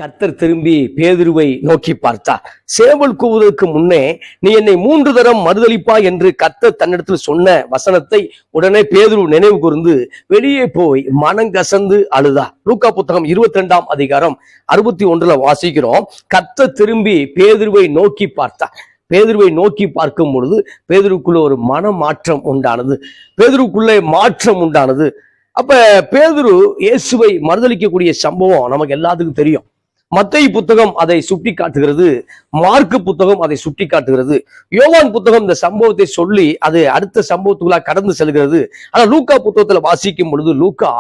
கர்த்தர் திரும்பி பேதுருவை நோக்கி பார்த்தார். சேவல் கூவுவதற்கு முன்னே நீ என்னை 3 தரம் மறுதலிப்பாய் என்று கர்த்தர் தன்னிடத்தில் சொன்ன வசனத்தை உடனே பேதுரு நினைவு கூர்ந்து வெளியே போய் மனங்கசந்து அழுதார். லூக்கா புத்தகம் 22ஆம் அதிகாரம் 61 வாசிக்கிறோம். கர்த்தர் திரும்பி பேதுருவை நோக்கி பார்த்தார். பேதுருவை நோக்கி பார்க்கும் பொழுது பேதுருக்குள்ள ஒரு மனமாற்றம் உண்டானது. பேதுருக்குள்ளே மாற்றம் உண்டானது. அப்ப பேதுரு இயேசுவை மறுதலிக்கக்கூடிய சம்பவம் நமக்கு எல்லாத்துக்கும் தெரியும். மத்தேயு புத்தகம் அதை சுட்டி காட்டுகிறது, மார்க்கு புத்தகம் அதை சுட்டி காட்டுகிறது, யோவான் புத்தகம் இந்த சம்பவத்தை சொல்லி அது அடுத்த சம்பவத்துக்குள்ள கடந்து செல்கிறது. ஆனா லூக்கா புத்தகத்துல வாசிக்கும் பொழுது லூக்கா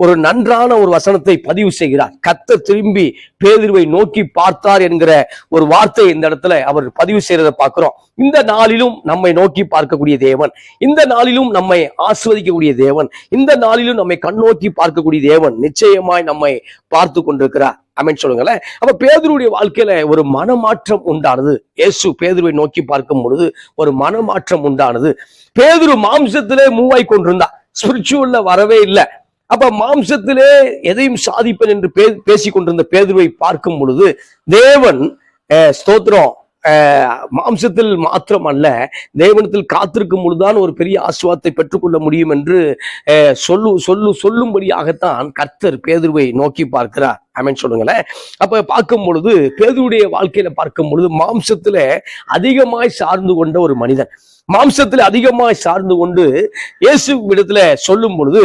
ஒரு நன்றான ஒரு வசனத்தை பதிவு செய்கிறார். கர்த்தர் திரும்பி பேதுருவை நோக்கி பார்த்தார் என்கிற ஒரு வார்த்தை இந்த இடத்துல அவர் பதிவு செய்யறதை பார்க்கிறோம். இந்த நாளிலும் நம்மை நோக்கி பார்க்கக்கூடிய தேவன், இந்த நாளிலும் நம்மை ஆஸ்வதிக்கக்கூடிய தேவன், இந்த நாளிலும் நம்மை கண்ணோக்கி பார்க்கக்கூடிய தேவன் நிச்சயமாய் நம்மை பார்த்து கொண்டிருக்கிறார். ஆமென் சொல்லுங்களேன். அப்ப பேதுருடைய வாழ்க்கையில ஒரு மனமாற்றம் உண்டானது. இயேசு பேதுருவை நோக்கி பார்க்கும் பொழுது ஒரு மனமாற்றம் உண்டானது. பேதுரு மாம்சத்திலே மூவாய் கொண்டிருந்தா, ஸ்பிரிச்சுவல்ல வரவே இல்லை. அப்ப மாம்சத்திலே எதையும் சாதிப்பேன் என்று பேசி கொண்டிருந்த பேதுருவை பார்க்கும் பொழுது தேவன் ஸ்தோத்திரம் மாம்சத்தில் மாத்திரம் அல்ல, தேவனத்தில் காத்திருக்கும் பொழுதுதான் ஒரு பெரிய ஆசீர்வாதத்தை பெற்றுக்கொள்ள முடியும் என்று சொல்லும்படியாகத்தான் கர்த்தர் பேதுருவை நோக்கி பார்க்கிறார். ஆமென் சொல்லுங்களேன். அப்ப பார்க்கும் பொழுது பேதுருடைய வாழ்க்கையில பார்க்கும் பொழுது மாம்சத்துல அதிகமாய் சார்ந்து கொண்ட ஒரு மனிதன், மாம்சத்துல அதிகமாய் சார்ந்து கொண்டு இயேசு இடத்துல சொல்லும் பொழுது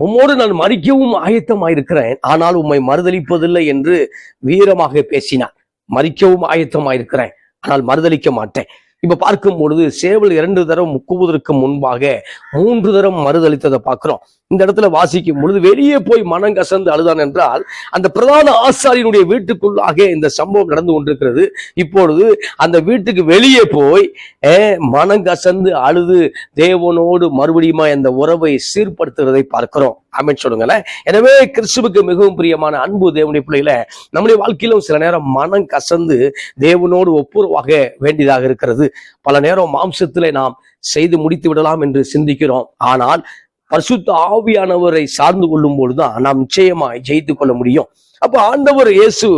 உம்மோடு நான் மரிக்கவும் ஆயத்தமாயிருக்கிறேன், ஆனால் உம்மை மறுதலிப்பதில்லை என்று வீரமாக பேசினார். மரிக்கவும் ஆயத்தமாயிருக்கிறேன், ஆனால் மறுதலிக்க மாட்டேன். இப்ப பார்க்கும் பொழுது சேவல் 2 தரம் முக்குவதற்கு முன்பாக 3 தரம் மறுதளித்ததை பார்க்கிறோம். இந்த இடத்துல வாசிக்கும் பொழுது வெளியே போய் மனங்கசந்து அழுதான் என்றால் அந்த பிரதான ஆசாரியனுடைய வீட்டுக்குள்ளாக இந்த சம்பவம் நடந்து கொண்டிருக்கிறது. இப்பொழுது அந்த வீட்டுக்கு வெளியே போய் மனங்கசந்து அழுது தேவனோடு மறுபடியும் அந்த உறவை சீர்படுத்துகிறதை பார்க்கிறோம். ஆமென் சொல்லுங்களேன். எனவே கிறிஸ்துவுக்கு மிகவும் பிரியமான அன்பு தேவனுடைய பிள்ளைகளை, நம்முடைய வாழ்க்கையிலும் சில நேரம் மனம் கசந்து தேவனோடு ஒப்புரவாக வேண்டியதாக இருக்கிறது. பல நேரம் மாம்சத்திலே நாம் செய்து முடித்து விடலாம் என்று சிந்திக்கிறோம். ஆனால் பரிசுத்த ஆவியானவரை சார்ந்து கொள்ளும் பொழுதுதான் நாம் நிச்சயமாய் ஜெயித்துக் கொள்ள முடியும். அப்ப ஆண்டவர் இயேசு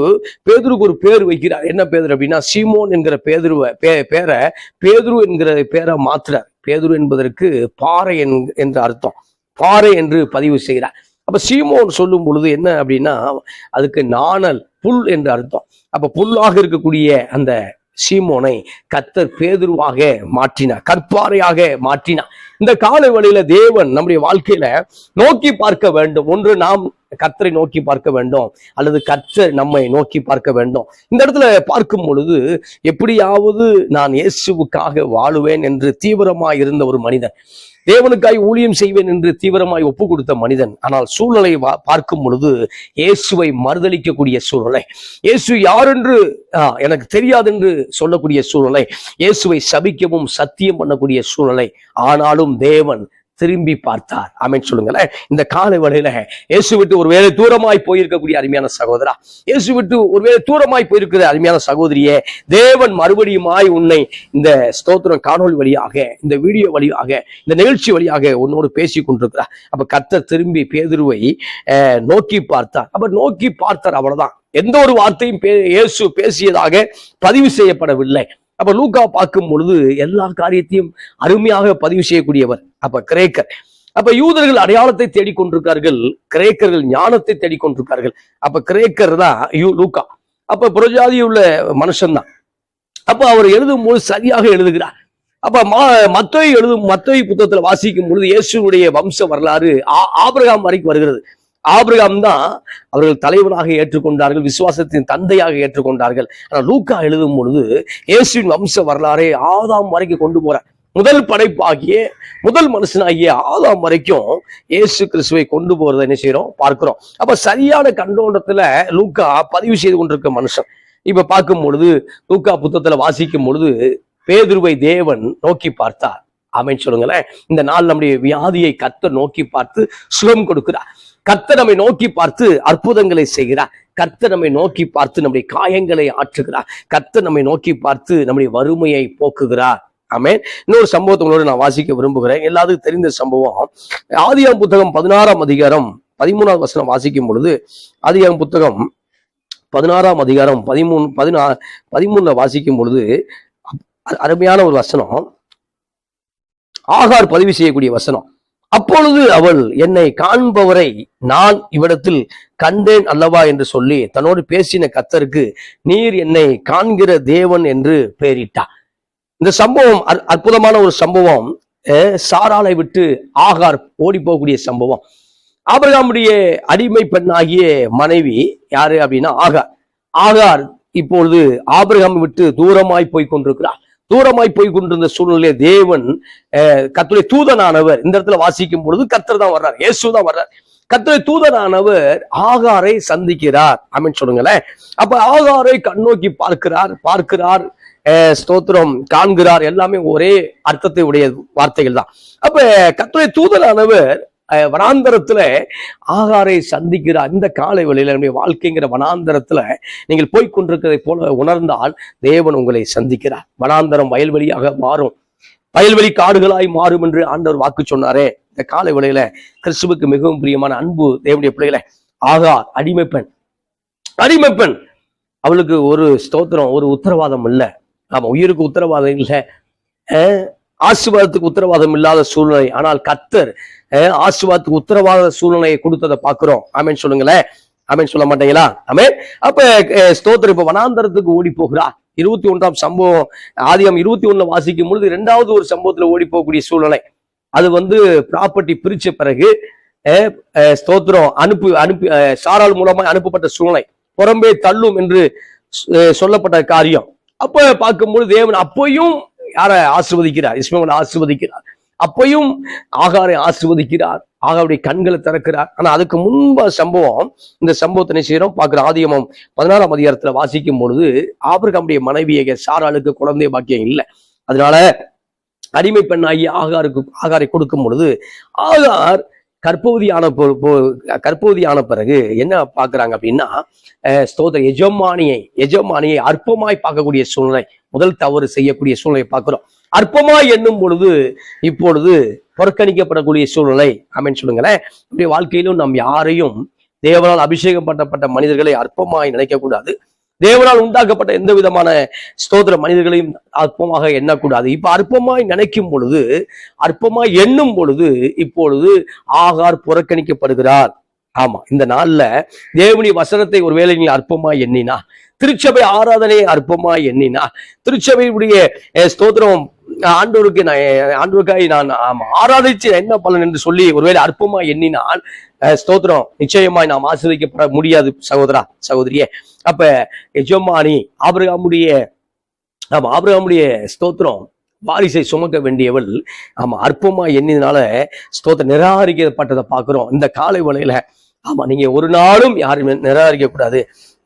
பேதுருக்கு ஒரு பேர் வைக்கிறார். என்ன பேர் அப்படின்னா சீமோன் என்கிற பேரை பேதுரு என்கிற பேரை மாத்துறார். பேதுரு என்பதற்கு பாறை என்ற அர்த்தம், பாறை என்று பதிவு செய்கிறார். அப்ப சீமோன் சொல்லும் பொழுது என்ன அப்படின்னா அதுக்கு நாணல், புல் என்று அர்த்தம். அப்ப புல்லாக இருக்கக்கூடிய அந்த சீமோனை கர்த்தர் பேதுருவாக மாற்றினார், கற்பாறையாக மாற்றினார். இந்த கால வேளையில தேவன் நம்முடைய வாழ்க்கையில நோக்கி பார்க்க வேண்டும். ஒன்று நாம் கர்த்தரை நோக்கி பார்க்க வேண்டும், அல்லது கர்த்தர் நம்மை நோக்கி பார்க்க வேண்டும். இந்த இடத்துல பார்க்கும் பொழுது எப்படியாவது நான் இயேசுவுக்காக வாழுவேன் என்று தீவிரமாய் இருந்த ஒரு மனிதன், தேவனுக்காய் ஊழியம் செய்வேன் என்று தீவிரமாய் ஒப்பு கொடுத்த மனிதன், ஆனால் சூழ்நிலை பார்க்கும் பொழுது இயேசுவை மறுதலிக்கக்கூடிய சூழ்நிலை, இயேசு யார் என்று எனக்கு தெரியாது என்று சொல்லக்கூடிய சூழ்நிலை, இயேசுவை சபிக்கவும் சத்தியம் பண்ணக்கூடிய சூழ்நிலை. ஆனாலும் தேவன் திரும்பி பார்த்தார். ஆமென் சொல்லுங்களேன். இந்த காலை வேளையில இயேசு விட்டு ஒருவேளை தூரமாய் போயிருக்கக்கூடிய அருமையான சகோதரா, இயேசு விட்டு ஒருவேளை தூரமாய் போயிருக்கிற அருமையான சகோதரியே, தேவன் மறுபடியுமாய் உன்னை இந்த ஸ்தோத்திரம் காணொலி வழியாக, இந்த வீடியோ வழியாக, இந்த நிகழ்ச்சி வழியாக உன்னோடு பேசி கொண்டிருக்கிறார். அப்ப கர்த்தர் திரும்பி பேதுருவை நோக்கி பார்த்தார். அப்ப நோக்கி பார்த்தார், அவ்வளவுதான். எந்த ஒரு வார்த்தையும் இயேசு பேசியதாக பதிவு செய்யப்படவில்லை. அப்ப லூக்கா பார்க்கும் பொழுது எல்லா காரியத்தையும் அருமையாக பதிவு செய்யக்கூடியவர். அப்ப கிரேக்கர், அப்ப யூதர்கள் அடையாளத்தை தேடிக்கொண்டிருக்கார்கள், கிரேக்கர்கள் ஞானத்தை தேடிக்கொண்டிருக்கார்கள். அப்ப கிரேக்கர் தான் லூக்கா. அப்ப புறஜாதி உள்ள மனுஷன் தான். அப்ப அவர் எழுதும் போது சரியாக எழுதுகிறார். அப்ப மத்தேயு புத்தகத்துல வாசிக்கும் பொழுது இயேசுடைய வம்ச வரலாறு ஆபிரகாம் வரைக்கும் வருகிறது. ஆபிரகாம் தான் அவர்கள் தலைவனாக ஏற்றுக்கொண்டார்கள், விசுவாசத்தின் தந்தையாக ஏற்றுக்கொண்டார்கள். ஆனால் லூக்கா எழுதும் பொழுது இயேசுவின் வம்ச வரலாறை ஆதாம் வரைக்கும் கொண்டு போறார். முதல் படைப்பாகிய முதல் மனுஷனாகிய ஆதாம் வரைக்கும் இயேசு கிறிஸ்துவை கொண்டு போறதை என்ன செய்யறோம் பார்க்கிறோம். அப்ப சரியான கண்ணோட்டத்துல லூக்கா பதிவு செய்து கொண்டிருக்க மனுஷன். இப்ப பார்க்கும் பொழுது லூக்கா புத்தகத்துல வாசிக்கும் பொழுது பேதுருவை தேவன் நோக்கி பார்த்தார். ஆமென் சொல்லுங்களேன். இந்த நாள் நம்முடைய வியாதியை கர்த்தர் நோக்கி பார்த்து சுகம் கொடுக்கிறார். கர்த்தர் நம்மை நோக்கி பார்த்து அற்புதங்களை செய்கிறார். கர்த்தர் நம்மை நோக்கி பார்த்து நம்முடைய காயங்களை ஆற்றுகிறார். கர்த்தர் நம்மை நோக்கி பார்த்து நம்முடைய வறுமையை போக்குகிறார். ஆமென். இன்னொரு சம்பவத்தோடு நான் வாசிக்க விரும்புகிறேன். எல்லாத்துக்கும் தெரிந்த சம்பவம். ஆதியாகமம் புத்தகம் 16ஆம் அதிகாரம் 13வது வசனம் வாசிக்கும் பொழுது ஆதியாகமம் புத்தகம் 16ஆம் அதிகாரம் 13 வாசிக்கும் பொழுது அருமையான ஒரு வசனம், ஆகார் பதிவு செய்யக்கூடிய வசனம். அப்பொழுது அவள், என்னை காண்பவரை நான் இவ்விடத்தில் கண்டேன் அல்லவா என்று சொல்லி தன்னோடு பேசின கர்த்தருக்கு நீர் என்னை காண்கிற தேவன் என்று பெயரிட்டார். இந்த சம்பவம் அற்புதமான ஒரு சம்பவம். சாராளை விட்டு ஆகார் ஓடி போகக்கூடிய சம்பவம். ஆபிரகாமுடைய அடிமை பெண்ணாகிய மனைவி யாரு அப்படின்னா ஆகார் இப்பொழுது ஆபிரகாம் விட்டு தூரமாய் போய் கொண்டிருக்கிறார். தூரமாய் போய் கொண்டிருந்த சூழ்நிலையிலே தேவன் கர்த்தருடைய தூதனானவர், இந்த இடத்துல வாசிக்கும் பொழுது கர்த்தர் தான் வர்றார், இயேசு தான் வர்றார். கர்த்தருடைய தூதனானவர் ஆகாரை சந்திக்கிறார். ஆமென் சொல்லுங்களேன். அப்ப ஆகாரை கண்ணோக்கி பார்க்கிறார், ஸ்தோத்திரம், காண்கிறார். எல்லாமே ஒரே அர்த்தத்தை உடைய வார்த்தைகள் தான். அப்ப கர்த்தருடைய தூதனானவர் வனாந்தரத்துல ஆகாரை சந்திக்கிறார். இந்த காலை வேளையில நம்முடைய வாழ்க்கைங்கிற வனாந்தரத்துல நீங்கள் போய்கொண்டிருக்கிறதை போல உணர்ந்தால் தேவன் உங்களை சந்திக்கிறார். வனாந்தரம் வயல்வெளியாக மாறும், வயல்வெளி காடுகளாய் மாறும் என்று ஆண்டவர் வாக்கு சொன்னாரே. இந்த காலை வேளையில கிறிஸ்துவுக்கு மிகவும் பிரியமான அன்பு தேவனுடைய பிள்ளைகளை, ஆகார் அடிமைப்பெண், அவளுக்கு ஒரு ஸ்தோத்திரம், ஒரு உத்தரவாதம் இல்லை. ஆமா, உயிருக்கு உத்தரவாதம் இல்லை, ஆசீர்வாதத்துக்கு உத்தரவாதம் இல்லாத சூழ்நிலை. ஆனால் கர்த்தர் ஆசீர்வாதத்துக்கு உத்தரவாத சூழ்நிலையை கொடுத்ததை பார்க்கிறோம். ஆமென் சொல்லுங்களேன். ஆமென் சொல்ல மாட்டீங்களா? ஆமென். அப்ப ஸ்தோத்திரம், இப்ப வனாந்தரத்துக்கு ஓடி போகிறார். 21ஆம் சம்பவம் ஆதியாகமம் 21 வாசிக்கும் பொழுது 2வது ஒரு சம்பவத்துல ஓடி போகக்கூடிய சூழ்நிலை. அது ப்ராப்பர்ட்டி பிரிச்ச பிறகு ஸ்தோத்திரம் அனுப்பி சாராள் மூலமா அனுப்பப்பட்ட சூழ்நிலை, புறம்பே தள்ளும் என்று சொல்லப்பட்ட காரியம். அப்ப பார்க்கும்போது தேவன் அப்பையும் யாரை ஆசீர்வதிக்கிறார்? இஸ்மவேலை ஆசீர்வதிக்கிறார். அப்பையும் ஆகாரை ஆசீர்வதிக்கிறார். ஆகாருடைய கண்களை திறக்கிறார். ஆனா அதுக்கு முன்பு சம்பவம், இந்த சம்பவத்தினை செய்யறோம் பார்க்கிற ஆதியாகமம் 16ஆம் அதிகாரத்துல வாசிக்கும் பொழுது ஆபிரகாமுடைய மனைவியை சாராளுக்கு குழந்தை பாக்கியம் இல்லை. அதனால அடிமை பெண்ணாகி ஆகாரை கொடுக்கும் பொழுது ஆகார் கர்ப்பவதியான பிறகு என்ன பாக்குறாங்க அப்படின்னா, ஸ்தோத்திர எஜமானியை அற்பமாய் பார்க்கக்கூடிய சூழ்நிலை, முதல் தவறு செய்யக்கூடிய சூழ்நிலை பார்க்கிறோம். அற்பமாய் எண்ணும் பொழுது இப்பொழுது புறக்கணிக்கப்படக்கூடிய சூழ்நிலை. ஆமென் சொல்லுங்களேன். இப்படி வாழ்க்கையிலும் நாம் யாரையும் தேவனால் அபிஷேகம் பண்ணப்பட்ட மனிதர்களை அற்பமாய் நினைக்க கூடாது. தேவனால் உண்டாக்கப்பட்ட எந்த விதமான ஸ்தோத்திர மனிதர்களையும் அற்பமாக எண்ணக்கூடாது. இப்ப அற்பமாய் நினைக்கும் பொழுது, அற்பமாய் எண்ணும் பொழுது இப்பொழுது ஆகார் புறக்கணிக்கப்படுகிறார். ஆமா, இந்த நாள்ல தேவனுடைய வசனத்தை ஒருவேளை நீ அற்பமாய் எண்ணினா, திருச்சபை ஆராதனையை அற்பமாய் எண்ணினா, திருச்சபையுடைய ஸ்தோத்திரம் ஆண்டவருக்காய் நான் ஆராதிச்சு என்ன பலன் என்று சொல்லி ஒருவேளை அற்பமாய் எண்ணினால் ஸ்தோத்திரம் நிச்சயமாய் நாம் ஆசீர்வதிக்கப்பட முடியாது சகோதரா, சகோதரியே. அப்ப எஜமானி ஆபிரகாமுடைய ஸ்தோத்திரம் வாரிசை சுமக்க வேண்டியவள் அற்பமாய் எண்ணினால ஸ்தோத்திரம் நிராகரிக்கப்பட்டதை பார்க்கிறோம் இந்த காலை வேளையில. நீங்க ஒரு நாளும் யாரும் நிராகரிக்க கூடாது,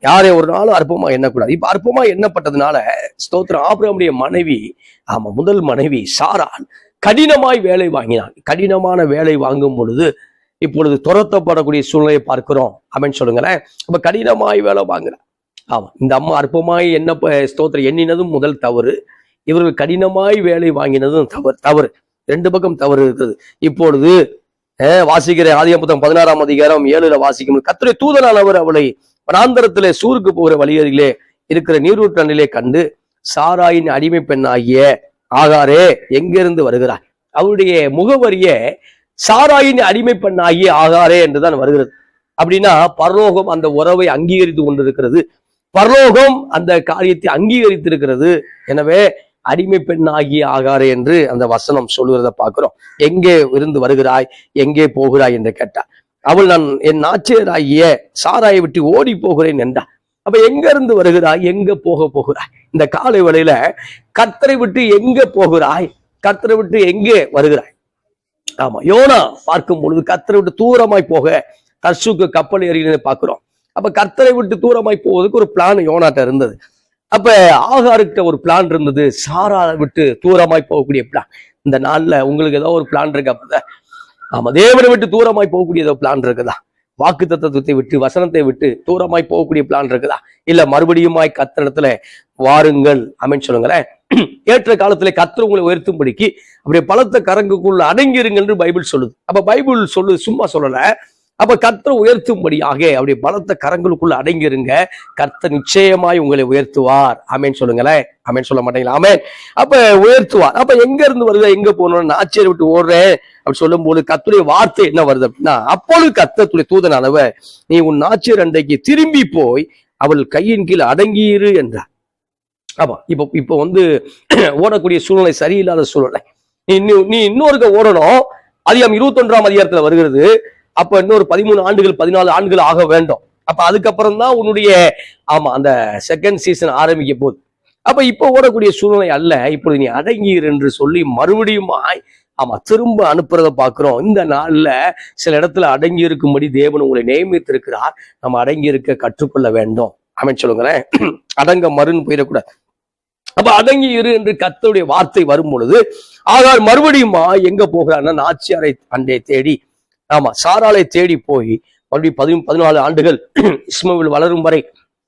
யாரையும் ஒரு நாளும் அற்பமா எண்ணக்கூடாது. இப்ப அற்பமா எண்ணப்பட்டதுனால ஸ்தோத்திரம் ஆபிரகாமுடைய மனைவி முதல் மனைவி சாராள் கடினமாய் வேலை வாங்கினான். கடினமான வேலை வாங்கும் பொழுது இப்பொழுது துரத்தப்படக்கூடிய சூழ்நிலையை பார்க்கிறோம். ஆமென் சொல்லுங்களேன். அப்ப கடினமாய் வேலை வாங்குறான். இந்த அம்மா அற்பமாய் ஸ்தோத்திரம் எண்ணினதும் முதல் தவறு, இவர்கள் கடினமாய் வேலை வாங்கினதும் தவறு. ரெண்டு பக்கம் தவறு இருக்குது. இப்பொழுது வாசிக்கிற ஆதியாகமம் 16ஆம் அதிகாரம் 7 வாசிக்கும், கர்த்தருடைய தூதனானவர் அவளை வனாந்தரத்திலே சூருக்கு போகிற வழியருகிலே இருக்கிற நீரூற்றண்டிலே கண்டு, சாராயின் அடிமை பெண்ணாகிய ஆகாரே எங்கிருந்து வருகிறார்? அவருடைய முகவரிய சாராயின் அடிமை பெண்ணாகிய ஆகாரே என்றுதான் வருகிறது. அப்படின்னா பரலோகம் அந்த உறவை அங்கீகரித்து கொண்டிருக்கிறது, பரலோகம் அந்த காரியத்தை அங்கீகரித்திருக்கிறது. எனவே அடிமை பெண்ணாகிய ஆகாரே என்று அந்த வசனம் சொல்லுகிறத பார்க்கிறோம். எங்கே இருந்து வருகிறாய், எங்கே போகிறாய் என்று கேட்டார். அவள் நான் என் நாச்சியராகிய சாராயை விட்டு ஓடி போகிறேன் என்றார். அப்ப எங்க இருந்து வருகிறாய், எங்க போகிறாய்? இந்த காலை வேளையில கர்த்தரை விட்டு எங்க போகிறாய், கர்த்தரை விட்டு எங்கே வருகிறாய்? யோனா பார்க்கும் பொழுது கர்த்தரை விட்டு தூரமாய் போக தர்சுக்கு கப்பல் ஏறினதை பார்க்கிறோம். அப்ப கர்த்தரை விட்டு தூரமாய் போவதற்கு ஒரு பிளான் யோனாட்ட இருந்தது. அப்ப ஆகார்கிட்ட ஒரு பிளான் இருந்தது, சாரா விட்டு தூரமாய் போகக்கூடிய பிளான். இந்த நாள்ல உங்களுக்கு ஏதோ ஒரு பிளான் இருக்கு. அப்ப தேவனை விட்டு தூரமாய் போகக்கூடிய ஏதோ பிளான் இருக்குதா? வாக்கு தத்துவத்தை விட்டு வசனத்தை விட்டு தூரமாய் போகக்கூடிய பிளான் இருக்குதா? இல்ல மறுபடியுமாய் கர்த்தரிடத்துல வாருங்கள், ஆமென் சொல்லுங்களேன். ஏற்ற காலத்துல கர்த்தர் உங்களை உயர்த்தும்படிக்கு அப்படியே பலத்த கரங்குக்குள்ள அடங்கிருங்கள் என்று பைபிள் சொல்லுது. அப்ப பைபிள் சொல்லுது, சும்மா சொல்லல. அப்ப கர்த்தர் உயர்த்தும்படியாக அவருடைய பலத்த கரங்களுக்குள்ள அடங்கிருங்க. கர்த்தர் நிச்சயமாய் உங்களை உயர்த்துவார். ஆமேன் சொல்லுங்களேன். ஆமேன் சொல்ல மாட்டீங்களா? ஆமேன். அப்ப உயர்த்துவார். அப்ப எங்க இருந்து வருது, எங்க போகணும், நாச்சியரை விட்டு ஓடுறேன் அப்படி சொல்லும் போது கர்த்தருடைய வார்த்தை என்ன வருது அப்படின்னா, அப்பொழுது கர்த்தருடைய தூதனானவர், நீ உன் நாச்சியர் அண்டைக்கு திரும்பி போய் அவள் கையின் கீழ் அடங்கியிரு என்றார். ஆமா, இப்போ ஓடக்கூடிய சூழ்நிலை சரியில்லாத சூழ்நிலை. நீ இன்னொருக்க ஓடணும். அதிகாரம் 21ஆம் அதிகாரத்துல வருகிறது. அப்ப இன்னொரு 13 ஆண்டுகள் 14 ஆண்டுகள் ஆக வேண்டும். அப்ப அதுக்கப்புறம் தான் உன்னுடைய அந்த செகண்ட் சீசன் ஆரம்பிக்க போகுது. அப்ப இப்ப ஓடக்கூடிய சூழ்நிலை அல்ல. இப்பொழுது நீ அடங்கீர் என்று சொல்லி மறுபடியும் திரும்ப அனுப்புறத பாக்குறோம். இந்த நாள்ல சில இடத்துல அடங்கி இருக்கும்படி தேவன் உங்களை நியமித்திருக்கிறார். நம்ம அடங்கி இருக்க கற்றுக்கொள்ள வேண்டும். ஆமென் சொல்லுங்களேன். அடங்க மறுன்னு போயிடக்கூடாது. அப்ப அடங்கி இரு என்று கர்த்தருடைய வார்த்தை வரும் பொழுது ஆகார் மறுபடியும் எங்க போகிறான்னா, நாச்சியாரை அண்டை தேடி சாராளை தேடி போய் மறுபடியும் 14 ஆண்டுகள்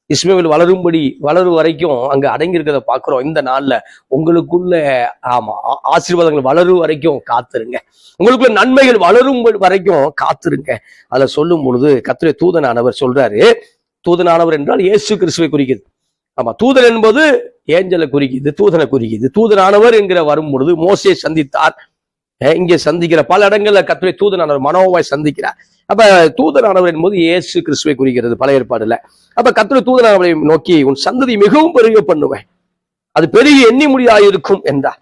இஸ்மவேல் வளரும்படி வளரும் வரைக்கும் அங்க அடங்கி இருக்கிறத பாக்குறோம். இந்த நாள்ல உங்களுக்குள்ள ஆசீர்வாதங்கள் வளரும் வரைக்கும் காத்துருங்க. உங்களுக்குள்ள நன்மைகள் வளரும் வரைக்கும் காத்துருங்க. அதுல சொல்லும் பொழுது கர்த்தருடைய தூதனானவர் சொல்றாரு. தூதனானவர் என்றால் இயேசு கிறிஸ்துவை குறிக்குது. தூதன் என்பது ஏஞ்சலை குறிக்குது, தூதனை குறிக்குது. தூதனானவர் என்கிற வரும் பொழுது மோசே சந்தித்தார். இங்கே சந்திக்கிற பல இடங்கள்ல கர்த்தருடைய தூதனானவர் மனோவாய் சந்திக்கிறார். அப்ப தூதனானவர் என்பது இயேசு கிறிஸ்துவை குறிக்கிறது பழைய ஏற்பாடுல. அப்ப கர்த்தருடைய தூதனானவரை நோக்கி, உன் சந்ததி மிகவும் பெருக பண்ணுவேன், அது பெருகி எண்ணி முடியாயிருக்கும் என்றார்.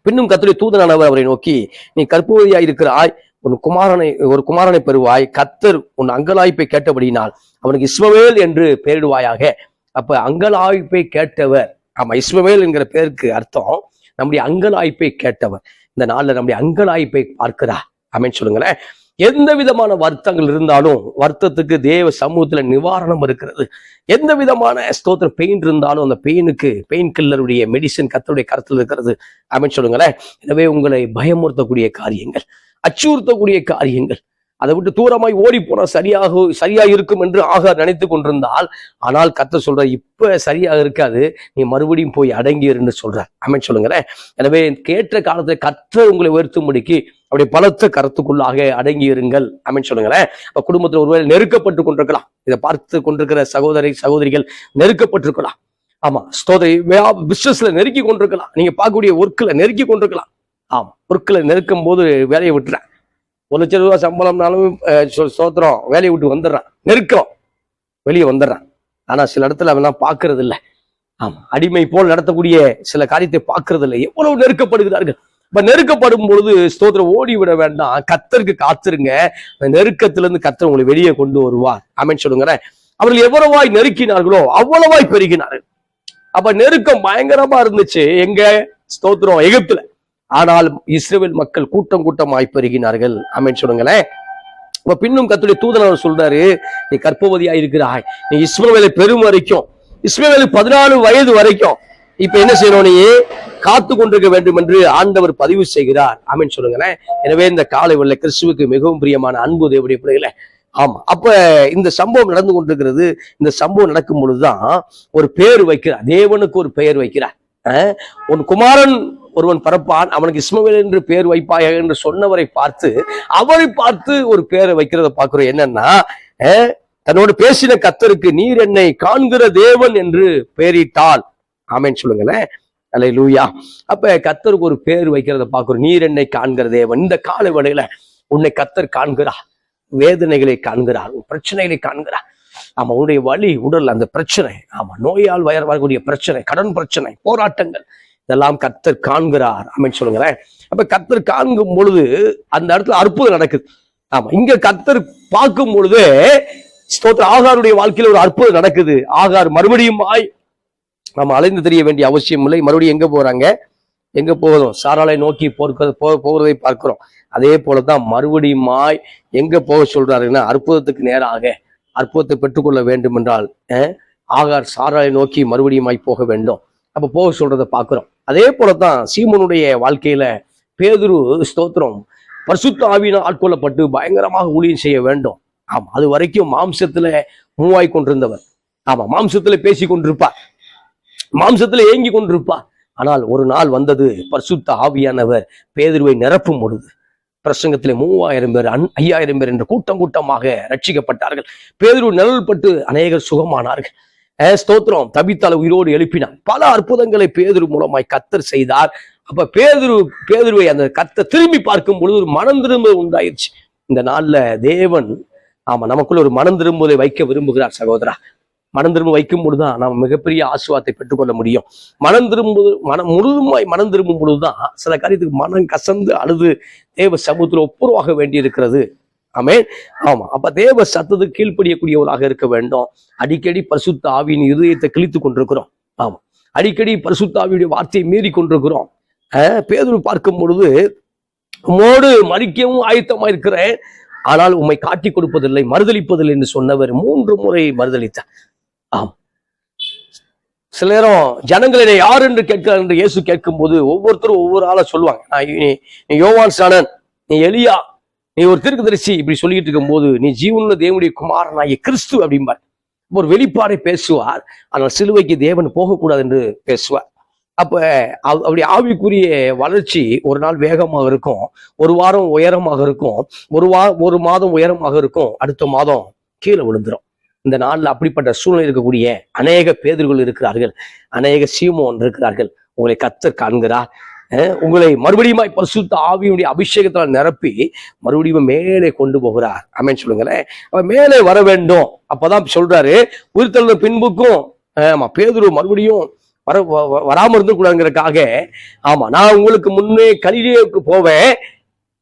பின்னும் கர்த்தருடைய தூதனானவர் அவரை நோக்கி, நீ கர்ப்பவதியாயிருக்கிறாய், ஒரு குமாரனை பெறுவாய், கர்த்தர் உன் அங்கலாய்ப்பை கேட்டபடியினால் அவனுக்கு இஸ்மவேல் என்று பெயரிடுவாயாக. அப்ப அங்கலாய்ப்பை கேட்டவர், இஸ்மவேல் என்கிற பேருக்கு அர்த்தம் நம்முடைய அங்கலாய்ப்பை கேட்டவர். இந்த நாள்ல நம்முடைய அங்கலாய்ப்பை பார்க்கிறார். ஆமென் சொல்லுங்களேன். எந்த விதமான வருத்தங்கள் இருந்தாலும் வருத்தத்துக்கு தேவ சமூகத்துல நிவாரணம் இருக்கிறது. எந்த விதமான ஸ்தோத்திர பெயின் இருந்தாலும் அந்த பெயின் கில்லருடைய மெடிசன் கர்த்தருடைய கருத்தில் இருக்கிறது. ஆமென் சொல்லுங்களேன். எனவே உங்களை பயமுறுத்தக்கூடிய காரியங்கள், அச்சுறுத்தக்கூடிய காரியங்கள், அதை விட்டு தூரமாய் ஓடி போனா சரியா இருக்கும் என்று ஆகார் நினைத்து கொண்டிருந்தால், ஆனால் கர்த்தர் சொல்ற இப்ப சரியாக இருக்காது, நீ மறுபடியும் போய் அடங்கியிரு என்று சொல்றார். ஆமென் சொல்லுங்களேன். எனவே கேட்ட காலத்துல கர்த்தர் உங்களை உயர்த்தும்படிக்கு அப்படி பலத்த கருத்துக்குள்ளாக அடங்கி இருங்கள். ஆமென் சொல்லுங்களேன். அப்ப குடும்பத்தில் ஒருவேளை நெருக்கப்பட்டு கொண்டிருக்கலாம். இதை பார்த்து கொண்டிருக்கிற சகோதரிகள் நெருக்கப்பட்டிருக்கலாம். ஸ்தோதரி பிசினஸ்ல நெருக்கி கொண்டிருக்கலாம். நீங்க பார்க்கக்கூடிய ஒர்க்ல நெருக்கி கொண்டிருக்கலாம். ஒர்க்ல நெருக்கும் போது வேலையை விட்டுறேன், 1 லட்சம் ரூபாய் சம்பளம்னாலும் சோத்திரம் வேலையை விட்டு வந்துடுறான், நெருக்கம் வெளியே வந்துடுறான். ஆனா சில இடத்துல அவெல்லாம் பாக்குறது இல்லை. அடிமை போல் நடத்தக்கூடிய சில காரியத்தை பாக்குறது இல்லை. எவ்வளவு நெருக்கப்படுகிறார்கள். இப்ப நெருக்கப்படும் பொழுது ஸ்தோத்திரம் ஓடி விட வேண்டாம், கர்த்தருக்கு காத்துருங்க. அந்த நெருக்கத்திலிருந்து கர்த்தர் உங்களை வெளியே கொண்டு வருவார். ஆமென் சொல்லுங்க. அவர்கள் எவ்வளவாய் நெருக்கினார்களோ அவ்வளவாய் பெருகினார்கள். அப்ப நெருக்கம் பயங்கரமா இருந்துச்சு எங்க ஸ்தோத்திரம் எகிப்துல. ஆனால் இஸ்ரவேல் மக்கள் கூட்டம் கூட்டமாய் பெருகினார்கள். ஆமென் சொல்லுங்களேன். அப்ப பின்னும் கர்த்தருடைய தூதனானவர் சொல்றாரு, நீ கர்ப்பவதியா இருக்கிறாய், நீ இஸ்மவேலை பெறும் வரைக்கும், இஸ்மவேலுக்கு 14 வயது வரைக்கும் இப்ப என்ன செய்யணும், நீ காத்து கொண்டிருக்க வேண்டும் என்று ஆண்டவர் பதிவு செய்கிறார். ஆமென் சொல்லுங்களேன். எனவே இந்த காலை வேளை கிறிஸ்துவுக்கு மிகவும் பிரியமான அன்பு தேவனுடைய பிள்ளைகளே, அப்ப இந்த சம்பவம் நடந்து கொண்டிருக்கிறது. இந்த சம்பவம் நடக்கும் பொழுதுதான் ஒரு பெயர் வைக்கிறார், தேவனுக்கு ஒரு பெயர் வைக்கிறார். உன் குமாரன் ஒருவன் பிறப்பான், அவனுக்கு இஸ்மவேல் என்று பெயர் வைப்பாய என்று சொன்னவரை பார்த்து அவரை பார்த்து ஒரு பெயரை வைக்கிறத பார்க்கிறோம். என்னன்னா, தன்னோடு பேசின கர்த்தருக்கு நீர் என்னை காண்கிற தேவன் என்று பெயரிட்டால். ஆமென் சொல்லுங்களேன். அல்லேலூயா. அப்ப கர்த்தருக்கு ஒரு பெயர் வைக்கிறத பார்க்கிறோம், நீர் என்னை காண்கிற தேவன். இந்த கால வேளையில உன்னை கர்த்தர் காண்கிறார், வேதனைகளை காண்கிறார், பிரச்சனைகளை காண்கிறார். உன்னுடைய வலி உடல் அந்த பிரச்சனை, நோயால் வரக்கூடிய பிரச்சனை, கடன் பிரச்சனை, போராட்டங்கள், இதெல்லாம் கர்த்தர் காண்கிறார். ஆமென் சொல்லுங்களேன். அப்ப கர்த்தர் காண்கும் பொழுது அந்த இடத்துல அற்புதம் நடக்குது. இங்க கர்த்தர் பார்க்கும் பொழுது ஸ்தோத்திர ஆகாருடைய வாழ்க்கையில ஒரு அற்புதம் நடக்குது. ஆகார் மறுபடியும் அலைந்து தெரிய வேண்டிய அவசியம் இல்லை. மறுபடியும் எங்க போறாங்க, எங்க போகிறோம், சாராளை நோக்கி போகிறதை பார்க்கிறோம். அதே போலதான் மறுபடியும் எங்க போக சொல்றாருன்னா, அற்புதத்துக்கு நேராக அற்புதத்தை பெற்றுக்கொள்ள வேண்டும் என்றால் ஆகார் சாராளை நோக்கி மறுபடியும் போக வேண்டும். அப்ப போக சொல்றதை பார்க்கிறோம். அதே போலதான் சீமோனுடைய வாழ்க்கையில பேதுரு ஸ்தோத்திரம் பரிசுத்த ஆவியினால் ஆட்கொள்ளப்பட்டு பயங்கரமாக ஊழியம் செய்ய வேண்டும். அது வரைக்கும் மாம்சத்துல மூவாய் கொண்டிருந்தவர். மாம்சத்துல பேசி கொண்டிருப்பார், மாம்சத்துல ஏங்கி கொண்டிருப்பார். ஆனால் ஒரு நாள் வந்தது, பரிசுத்த ஆவியானவர் பேதுருவை நிரப்பும் பொழுது பிரசங்கத்திலே 3000 பேர் 5000 பேர் என்ற கூட்டம் கூட்டமாக ரட்சிக்கப்பட்டார்கள். பேதுரு நிழல் பட்டு அநேகர் சுகமானார்கள். ஸ்தோத்திரம். தபித்தால உயிரோடு எழுப்பினார். பல அற்புதங்களை பேதுரு மூலமாய் கர்த்தர் செய்தார். அப்ப பேதுருவை அந்த கர்த்தர் திரும்பி பார்க்கும் பொழுது ஒரு மனம் திரும்ப உண்டாயிருச்சு. இந்த நாள்ல தேவன் நமக்குள்ள ஒரு மனம் திரும்புவதை வைக்க விரும்புகிறார் சகோதரா. மனம் திரும்ப வைக்கும் பொழுதுதான் நாம் மிகப்பெரிய ஆசீர்வாதத்தை பெற்றுக்கொள்ள முடியும். முழுதுமாய் மனம் திரும்பும் பொழுதுதான் சில காரியத்துக்கு மனம் கசந்து அழுது தேவ சமூகத்தில் ஒப்புரவாக வேண்டி இருக்கிறது. ஆமென். அப்ப தேவ சத்தத்துக்கு கீழ்ப்படியக்கூடியவர்களாக இருக்க வேண்டும். அடிக்கடி பரிசுத்த ஆவியின் இருதயத்தை கிழித்து கொண்டிருக்கிறோம். அடிக்கடி பரிசுத்த ஆவியுடைய வார்த்தையை மீறி கொண்டிருக்கிறோம். பேதுரு பார்க்கும் பொழுது உம்மோடு மறிக்கவும் ஆயத்தமா இருக்கிறேன், ஆனால் உம்மை காட்டி கொடுப்பதில்லை, மறுதளிப்பதில்லை என்று சொன்னவர் 3 முறை மறுதளித்தார். சில நேரம் ஜனங்களை யார் என்று கேட்கிறார் என்று இயேசு கேட்கும் போது ஒவ்வொருத்தரும் ஒவ்வொரு ஆளை சொல்லுவாங்க. நீ யோவான் ஸ்நானன், நீ எலியா, நீ ஒரு தீர்க்கதரிசி, இப்படி சொல்லிட்டு இருக்கும் போது நீ ஜீவனுள்ள தேவனுடைய குமாரனாகிய கிறிஸ்து அப்படிம்பார். ஒரு வெளிப்பாடை பேசுவார். ஆனால் சிலுவைக்கு தேவன் போகக்கூடாது என்று பேசுவார். அப்ப அப்படி ஆவிக்குரிய வளர்ச்சி ஒரு நாள் வேகமாக இருக்கும், ஒரு வாரம் உயரமாக இருக்கும், ஒரு மாதம் உயரமாக இருக்கும், அடுத்த மாதம் கீழே விழுந்துரும். இந்த நாள்ல அப்படிப்பட்ட சூழ்நிலை இருக்கக்கூடிய அநேக பேதுருகள் இருக்கிறார்கள், அநேக சீமோன் இருக்கிறார்கள். உங்களை கர்த்தர் காண்கிறார். உங்களை மறுபடியும் பரிசுத்த ஆவியுடைய அபிஷேகத்தால் நிரப்பி மறுபடியும் மேலே கொண்டு போகிறார். ஆமென் சொல்லுங்களேன். அவன் மேலே வர வேண்டும். அப்பதான் சொல்றாரு, உயிர்த்தெழுந்த பின்புக்கும் பேதுரு மறுபடியும் வராம இருந்துக்கூடாதுங்கிறதுக்காக நான் உங்களுக்கு முன்னே கலிலேயுக்கு போவேன்,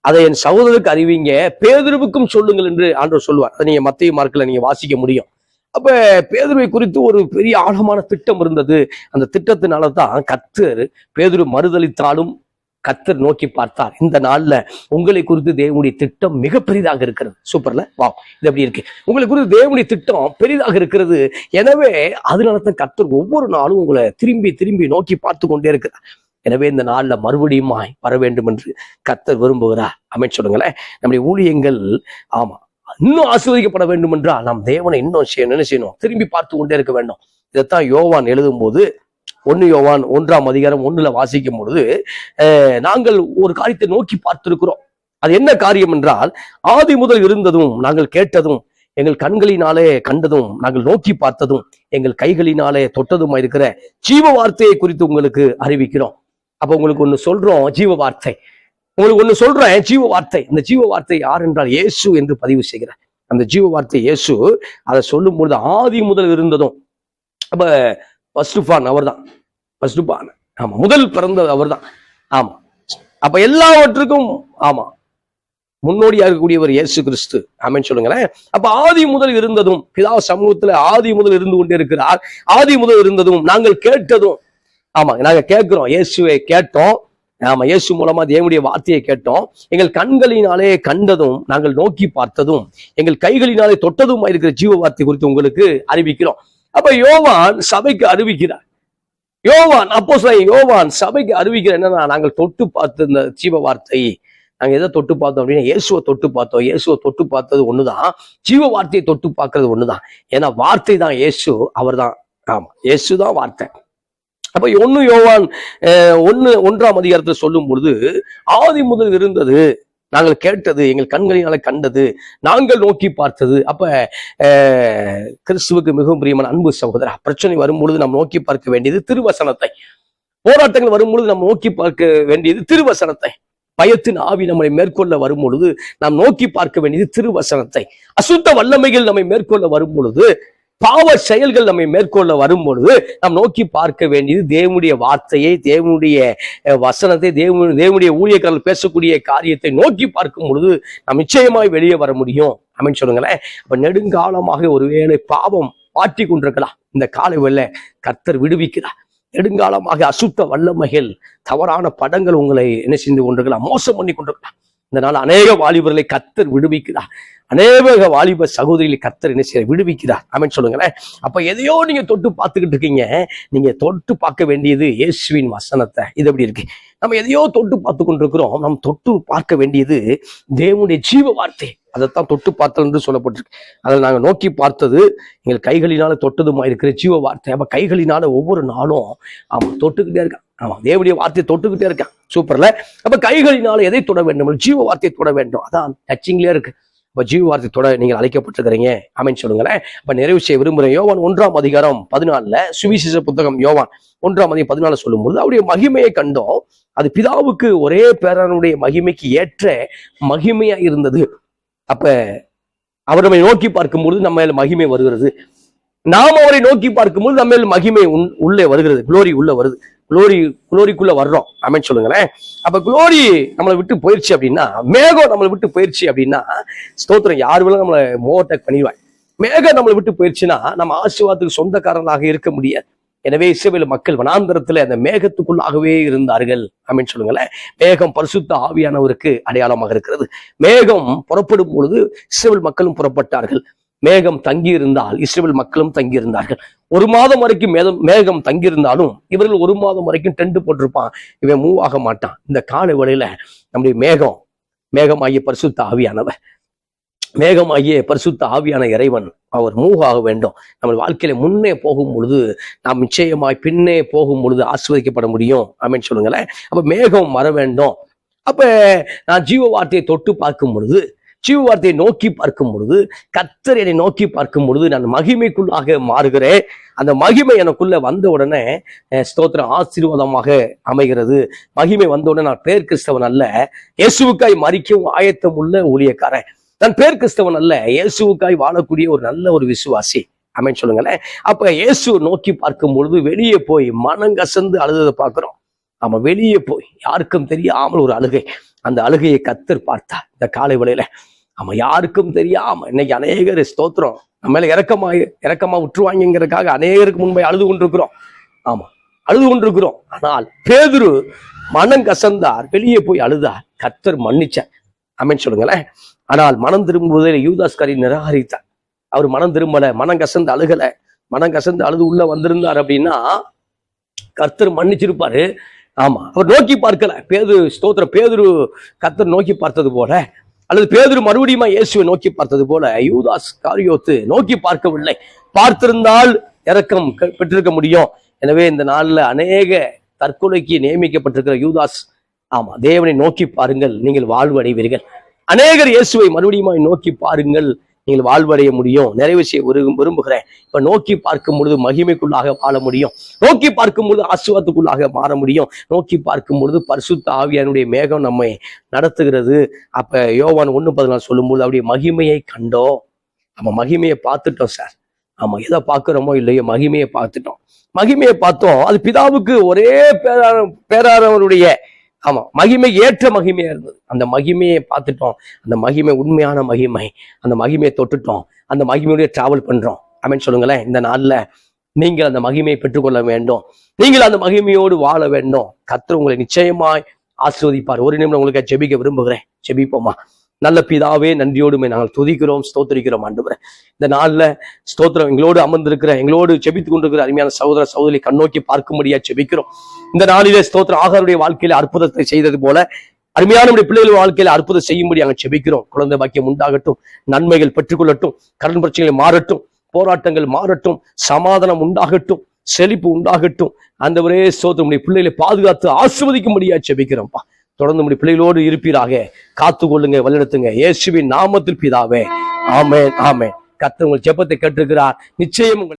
அதை என் சகோதரருக்கு அறிவிங்க, பேதுருவுக்கும் சொல்லுங்கள் என்று ஆண்டவர் சொல்லுவார். அதை நீங்க மத்தேயு மார்க்ல நீங்க வாசிக்க முடியும். அப்ப பேதுருவை குறித்து ஒரு பெரிய ஆழமான திட்டம் இருந்தது. அந்த திட்டத்தினாலதான் கர்த்தர் பேதுரு மறுதளித்தாலும் கர்த்தர் நோக்கி பார்த்தார். இந்த நாள்ல உங்களை குறித்து தேவனுடைய திட்டம் மிக பெரிதாக இருக்கிறது. சூப்பர்ல, இது எப்படி இருக்கு? உங்களை குறித்து தேவனுடைய திட்டம் பெரிதாக இருக்கிறது. எனவே அதனாலதான் கர்த்தர் ஒவ்வொரு நாளும் உங்களை திரும்பி திரும்பி நோக்கி பார்த்து கொண்டே இருக்கிறார். எனவே இந்த நாள்ல மறுபடியும் வர வேண்டும் என்று கர்த்தர் விரும்புகிறார். ஆமென் சொல்லுங்களேன். நம்முடைய ஊழியங்கள் இன்னும் ஆசீர்வதிக்கப்பட வேண்டும் என்றால் நாம் தேவனை இன்னும் என்ன செய்யணும்? திரும்பி பார்த்து கொண்டே இருக்க வேண்டும். இதைத்தான் யோவான் எழுதும் போது 1 யோவான் 1:1 வாசிக்கும் பொழுது நாங்கள் ஒரு காரியத்தை நோக்கி பார்த்திருக்கிறோம். அது என்ன காரியம் என்றால், ஆதி முதல் இருந்ததும் நாங்கள் கேட்டதும், எங்கள் கண்களினாலே கண்டதும், நாங்கள் நோக்கி பார்த்ததும், எங்கள் கைகளினாலே தொட்டதுமா இருக்கிற ஜீவ வார்த்தையை குறித்து உங்களுக்கு அறிவிக்கிறோம். அப்ப உங்களுக்கு ஒண்ணு சொல்றோம், ஜீவ வார்த்தை. உங்களுக்கு ஒண்ணு சொல்றேன், ஜீவ வார்த்தை. அந்த ஜீவ வார்த்தை யார் என்றால் இயேசு என்று பதிவு செய்கிறார். அந்த ஜீவ வார்த்தை இயேசு. அதை சொல்லும் பொழுது ஆதி முதல் இருந்ததும், அப்ப ஃபர்ஸ்ட் அவர் தான். முதல் பிறந்தது அவர் தான். அப்ப எல்லாவற்றுக்கும் முன்னோடியா இருக்கக்கூடியவர் இயேசு கிறிஸ்து. ஆமென் சொல்லுங்களேன். அப்ப ஆதி முதல் இருந்ததும், பிதா சமூகத்துல ஆதி முதல் இருந்து கொண்டே இருக்கிறார். ஆதி முதல் இருந்ததும், நாங்கள் கேட்டதும், நாங்க கேட்கிறோம், இயேசுவை கேட்டோம். இயேசு மூலமா தேவனுடைய வார்த்தையை கேட்டோம். எங்கள் கண்களினாலே கண்டதும், நாங்கள் நோக்கி பார்த்ததும், எங்கள் கைகளினாலே தொட்டதும் இருக்கிற ஜீவ வார்த்தை குறித்து உங்களுக்கு அறிவிக்கிறோம். அப்ப யோவான் சபைக்கு அறிவிக்கிறார். யோவான் சபைக்கு அறிவிக்கிற என்னன்னா, நாங்கள் தொட்டு பார்த்த இந்த ஜீவ வார்த்தை, நாங்க எதை தொட்டு பார்த்தோம் அப்படின்னா இயேசுவை தொட்டு பார்த்தோம். இயேசுவை தொட்டு பார்த்தது ஒண்ணுதான், ஜீவ வார்த்தையை தொட்டு பார்க்கறது ஒண்ணுதான். ஏன்னா வார்த்தை தான் இயேசு, அவர் தான். இயேசுதான் வார்த்தை. அப்ப 1 யோவான் 1:1 சொல்லும் பொழுது, ஆதி முதல் இருந்தது, நாங்கள் கேட்டது, எங்கள் கண்களினால கண்டது, நாங்கள் நோக்கி பார்த்தது. அப்ப கிறிஸ்துவுக்கு மிகவும் பிரியமான அன்பு சகோதரா, பிரச்சனை வரும்பொழுது நாம் நோக்கி பார்க்க வேண்டியது திருவசனத்தை. போராட்டங்கள் வரும்பொழுது நாம் நோக்கி பார்க்க வேண்டியது திருவசனத்தை. பயத்தின் ஆவி நம்மை மேற்கொள்ள வரும் பொழுது நாம் நோக்கி பார்க்க வேண்டியது திருவசனத்தை. அசுத்த வல்லமைகள் நம்மை மேற்கொள்ள வரும் பொழுது, பாவ செயல்கள் நம்மை மேற்கொள்ள வரும் பொழுது நாம் நோக்கி பார்க்க வேண்டியது தேவனுடைய வார்த்தையை, தேவனுடைய வசனத்தை, தேவனுடைய ஊழியக்காரர்கள் பேசக்கூடிய காரியத்தை நோக்கி பார்க்கும் பொழுது நாம் நிச்சயமாய் வெளியே வர முடியும். ஆமென் சொல்லுங்களேன். அப்ப நெடுங்காலமாக ஒருவேளை பாவம் பாட்டி கொண்டிருக்கலாம், இந்த காலை வேளை கர்த்தர் விடுவிக்கிறார். நெடுங்காலமாக அசுத்த வல்லமைகள், தவறான படங்கள் உங்களை என்ன செய்து கொண்டிருக்கலாம், மோசம் பண்ணி கொண்டிருக்கலாம். இந்த நாள் அநேக வாலிபர்களை கர்த்தர் விடுவிக்கிறார். அநேக வாலிப சகோதரிகளை கர்த்தர் என்ன செய்ய விடுவிக்கிறார். ஆமென் சொல்லுங்களேன். அப்ப எதையோ நீங்க தொட்டு பார்த்துக்கிட்டு இருக்கீங்க, நீங்க தொட்டு பார்க்க வேண்டியது இயேசுவின் வசனத்தை. இது எப்படி இருக்கு? நம்ம எதையோ தொட்டு பார்த்து கொண்டிருக்கிறோம். நம்ம தொட்டு பார்க்க வேண்டியது தேவனுடைய ஜீவ வார்த்தை. அதைத்தான் தொட்டு பார்த்தல் என்று சொல்லப்பட்டிருக்கு. அதில் நாங்கள் நோக்கி பார்த்தது, எங்கள் கைகளினால தொட்டதுமா இருக்கிற ஜீவ வார்த்தை. அப்ப கைகளினால ஒவ்வொரு நாளும் தொட்டுக்கிட்டே இருக்கான். ஆமா, தேவனுடைய வார்த்தையை தொட்டுக்கிட்டே இருக்கான். சூப்பர்ல. அப்ப கைகளினால எதை தொட வேண்டும்? ஜீவ வார்த்தையை தொட வேண்டும். அதான் டச்சிங்லயே இருக்கு. அப்ப ஜீவ வார்த்தை தொட நீங்கள் அழைக்கப்பட்டிருக்கிறீங்க. ஆமென் சொல்லுங்களேன். அப்ப நிறைவு செய்ய விரும்புகிறேன். யோவான் 1:14 சுவிசேஷ புத்தகம் யோவான் 1:14 சொல்லும்போது அவருடைய மகிமையை கண்டோம். அது பிதாவுக்கு ஒரே பேரனுடைய மகிமைக்கு ஏற்ற மகிமையா இருந்தது. அப்ப அவர் நம்மை நோக்கி பார்க்கும்போது நம்ம மேல மகிமை வருகிறது. நாம் அவரை நோக்கி பார்க்கும்போது நம்ம மேல மகிமை உள்ளே வருகிறது. குளோரி உள்ள வருது. குளோரிக்குள்ள வர்றோம். ஆமென் சொல்லுங்களேன். அப்ப குளோரி நம்மளை விட்டு போயிடுச்சு அப்படின்னா, மேகம் நம்மளை விட்டு போயிடுச்சு அப்படின்னா, ஸ்தோத்திரம், யாரு வேணா நம்மளை ஓவர்டேக் பண்ணிடுவாங்க. மேகம் நம்மளை விட்டு போயிடுச்சுன்னா நம்ம ஆசீர்வாதத்துக்கு சொந்தக்காரர்களாக இருக்க முடியாது. எனவே இஸ்ரவேல் மக்கள் வனாந்தரத்துல அந்த மேகத்துக்குள்ளாகவே இருந்தார்கள். ஆமென் சொல்லுங்களேன். மேகம் பரிசுத்த ஆவியானவருக்கு அடையாளமாக இருக்கிறது. மேகம் புறப்படும் பொழுது இஸ்ரவேல் மக்களும் புறப்பட்டார்கள். மேகம் தங்கி இருந்தால் இஸ்ரவேல் மக்களும் தங்கி இருந்தார்கள். 1 மாதம் வரைக்கும் மேகம் தங்கியிருந்தாலும் இவர்கள் 1 மாதம் வரைக்கும் டென்ட் போட்டிருப்பான். இவன் மூவ் ஆக மாட்டான். இந்த காலை வேளையில நம்முடைய மேகமாகிய பரிசுத்த ஆவியானவர், மேகமாகிய பரிசுத்த ஆவியான இறைவன் அவர் மூவ் ஆக வேண்டும். நம்ம வாழ்க்கையில முன்னே போகும் பொழுது நாம் நிச்சயமாய் பின்னே போகும் பொழுது ஆசீர்வதிக்கப்பட முடியும். ஆமென் சொல்லுங்களேன். அப்ப மேகம் வர வேண்டும். அப்ப நான் ஜீவ வார்த்தையை தொட்டு பார்க்கும் பொழுது, ஜீவ வார்த்தையை நோக்கி பார்க்கும் பொழுது, கர்த்தர் என்னை நோக்கி பார்க்கும் பொழுது நான் மகிமைக்குள்ளாக மாறுகிறேன். அந்த மகிமை எனக்குள்ள வந்த உடனே ஸ்தோத்திரம் ஆசீர்வாதமாக அமைகிறது. மகிமை வந்த உடனே நான் பேர் கிறிஸ்தவன் அல்ல, இயேசுவுக்காய் மரிக்கவும் ஆயத்தம் உள்ள ஊழியக்காரன். நான் பேர் கிறிஸ்தவன் அல்ல, இயேசுவுக்காய் வாழக்கூடிய ஒரு நல்ல ஒரு விசுவாசி. ஆமென் சொல்லுங்களேன். அப்ப இயேசு நோக்கி பார்க்கும் பொழுது வெளியே போய் மனங்கசந்து அழுததை பார்க்கிறோம். ஆமா, வெளியே போய் யாருக்கும் தெரியாமல் ஒரு அழுகை. அந்த அழுகையை கர்த்தர் பார்த்தார் இந்த காலை வேளையில. ஆமா, யாருக்கும் தெரியாம இன்னைக்கு அநேகர் ஸ்தோத்திரம் நம்ம மேல இறக்கமா விட்டுருவாங்கிறதுக்காக அநேகருக்கு முன்பே அழுது கொண்டிருக்கிறோம். ஆமா, அழுது கொண்டிருக்கிறோம். ஆனால் பேதுரு மனம் கசந்தார், வெளியே போய் அழுதார், கர்த்தர் மன்னிச்சார். ஆமென் சொல்லுங்களேன். ஆனால் மனம் திரும்புவதில் யூதாஸ்காரி நிராகரித்தார். அவர் மனம் திரும்பல, மனம் கசந்து அழுகல. மனம் கசந்து அழுது உள்ள வந்திருந்தார் அப்படின்னா கர்த்தர் மன்னிச்சிருப்பாரு. ஆமா, அவர் நோக்கி பார்க்கல. பேதுரு கர்த்தர் நோக்கி பார்த்தது போல, அல்லது பேதுரு மறுபடியும் இயேசுவை நோக்கி பார்த்தது போல யூதாஸ் காரியோத்து நோக்கி பார்க்கவில்லை. பார்த்திருந்தால் இரக்கம் பெற்றிருக்க முடியும். எனவே இந்த நாள்ல அநேக தற்கொலைக்கு நியமிக்கப்பட்டிருக்கிற யூதாஸ், ஆமா, தேவனை நோக்கி பாருங்கள், நீங்கள் வாழ்வு அடைவீர்கள். அநேகர் இயேசுவை மறுபடியும் நோக்கி பாருங்கள், நீங்கள் வாழ்வடைய முடியும். நிறைவு செய்ய விரும்புகிறேன். இப்ப நோக்கி பார்க்கும் பொழுது மகிமைக்குள்ளாக வாழ முடியும். நோக்கி பார்க்கும் பொழுது ஆசீர்வாதத்துக்குள்ளாக மாற முடியும். நோக்கி பார்க்கும் பொழுது பரிசுத்த ஆவியானுடைய மேகம் நம்மை நடத்துகிறது. அப்ப யோவான் 1:14 சொல்லும்போது அவருடைய மகிமையை கண்டோம். நம்ம மகிமையை பார்த்துட்டோம் சார். ஆமா, எதை பார்க்கிறோமோ இல்லையோ மகிமையை பார்த்துட்டோம். மகிமையை பார்த்தோம். அது பிதாவுக்கு ஒரே பேரானவருடைய ஆமா மகிமை ஏற்ற மகிமையா இருந்தது. அந்த மகிமையை பார்த்துட்டோம். அந்த மகிமை உண்மையான மகிமை. அந்த மகிமையை தொட்டுட்டோம். அந்த மகிமையோட டிராவல் பண்றோம். ஆமென் சொல்லுங்களேன். இந்த நாள்ல நீங்கள் அந்த மகிமையை பெற்றுக்கொள்ள வேண்டும். நீங்கள் அந்த மகிமையோடு வாழ வேண்டும். கர்த்தர் உங்களை நிச்சயமாய் ஆசீர்வதிப்பார். ஒரு நிமிடம் உங்களுக்கு ஜெபிக்க விரும்புகிறேன். ஜெபிப்போமா. நல்ல பிதாவே, நன்றியோடுமே நாங்கள் துதிக்கிறோம், ஸ்தோத்திரிக்கிறோம் ஆண்டவரே. இந்த நாள்ல ஸ்தோத்திரம் எங்களோடு அமர்ந்திருக்கிற, எங்களோடு ஜெபித்துக் கொண்டிருக்கிற அருமையான சகோதர சகோதரி கண்ணோக்கி பார்க்கும்படியா ஜெபிக்கிறோம். இந்த நாளிலே ஸ்தோத்திரம் ஆகாருடைய வாழ்க்கையில அற்புதத்தை செய்தது போல அருமையான பிள்ளைகள் வாழ்க்கையில அற்புதம் செய்யும்படி நாங்கள் ஜெபிக்கிறோம். குழந்தை பாக்கியம் உண்டாகட்டும், நன்மைகள் பெற்றுக்கொள்ளட்டும், கடன் பிரச்சனைகள் மாறட்டும், போராட்டங்கள் மாறட்டும், சமாதானம் உண்டாகட்டும், செழிப்பு உண்டாகட்டும். ஆண்டவரே ஸ்தோத்திரம் பிள்ளைகளை பாதுகாத்து ஆசீர்வதிக்கும்படியா ஜெபிக்கிறோம்ப்பா. தொடர்ந்து நம்முடைய பிள்ளைகளோடு இருப்பீராக. காத்துக்கொள்ளுங்க, வழிநடத்துங்க. இயேசுவின் நாமத்தில் பிதாவே, ஆமென், ஆமென். கர்த்தர் உங்கள் ஜெபத்தை கேட்டிருக்கிறார். நிச்சயம்